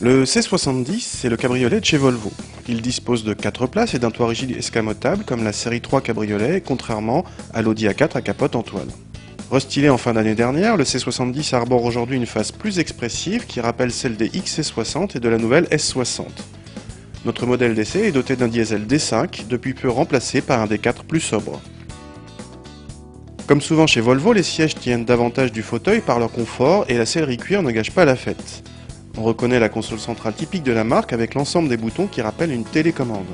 Le C70, c'est le cabriolet de chez Volvo. Il dispose de 4 places et d'un toit rigide escamotable comme la série 3 cabriolet, contrairement à l'Audi A4 à capote en toile. Restylé en fin d'année dernière, le C70 arbore aujourd'hui une face plus expressive qui rappelle celle des XC60 et de la nouvelle S60. Notre modèle d'essai est doté d'un diesel D5, depuis peu remplacé par un D4 plus sobre. Comme souvent chez Volvo, les sièges tiennent davantage du fauteuil par leur confort et la sellerie cuir ne gâche pas la fête. On reconnaît la console centrale typique de la marque avec l'ensemble des boutons qui rappellent une télécommande.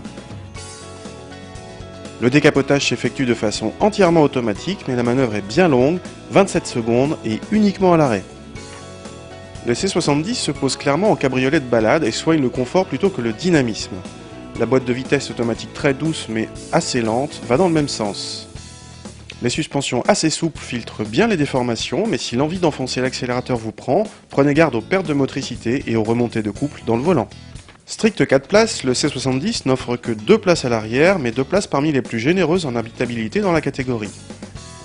Le décapotage s'effectue de façon entièrement automatique, mais la manœuvre est bien longue, 27 secondes et uniquement à l'arrêt. Le C70 se pose clairement en cabriolet de balade et soigne le confort plutôt que le dynamisme. La boîte de vitesse automatique très douce mais assez lente va dans le même sens. Les suspensions assez souples filtrent bien les déformations, mais si l'envie d'enfoncer l'accélérateur vous prend, prenez garde aux pertes de motricité et aux remontées de couple dans le volant. Strict 4 places, le C70 n'offre que 2 places à l'arrière, mais 2 places parmi les plus généreuses en habitabilité dans la catégorie.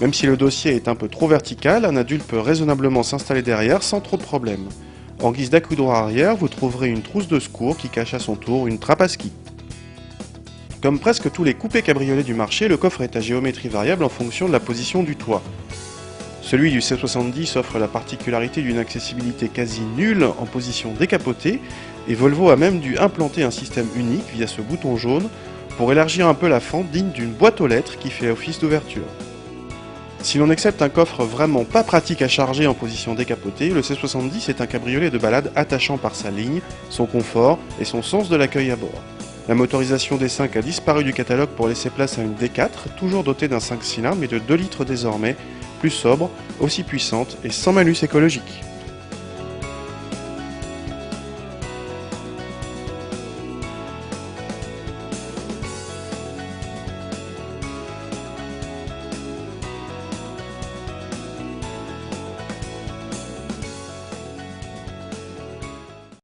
Même si le dossier est un peu trop vertical, un adulte peut raisonnablement s'installer derrière sans trop de problèmes. En guise d'accoudoir arrière, vous trouverez une trousse de secours qui cache à son tour une trappe à ski. Comme presque tous les coupés cabriolets du marché, le coffre est à géométrie variable en fonction de la position du toit. Celui du C70 offre la particularité d'une accessibilité quasi nulle en position décapotée, et Volvo a même dû implanter un système unique via ce bouton jaune pour élargir un peu la fente digne d'une boîte aux lettres qui fait office d'ouverture. Si l'on accepte un coffre vraiment pas pratique à charger en position décapotée, le C70 est un cabriolet de balade attachant par sa ligne, son confort et son sens de l'accueil à bord. La motorisation D5 a disparu du catalogue pour laisser place à une D4, toujours dotée d'un 5 cylindres mais de 2 litres désormais, plus sobre, aussi puissante et sans malus écologique.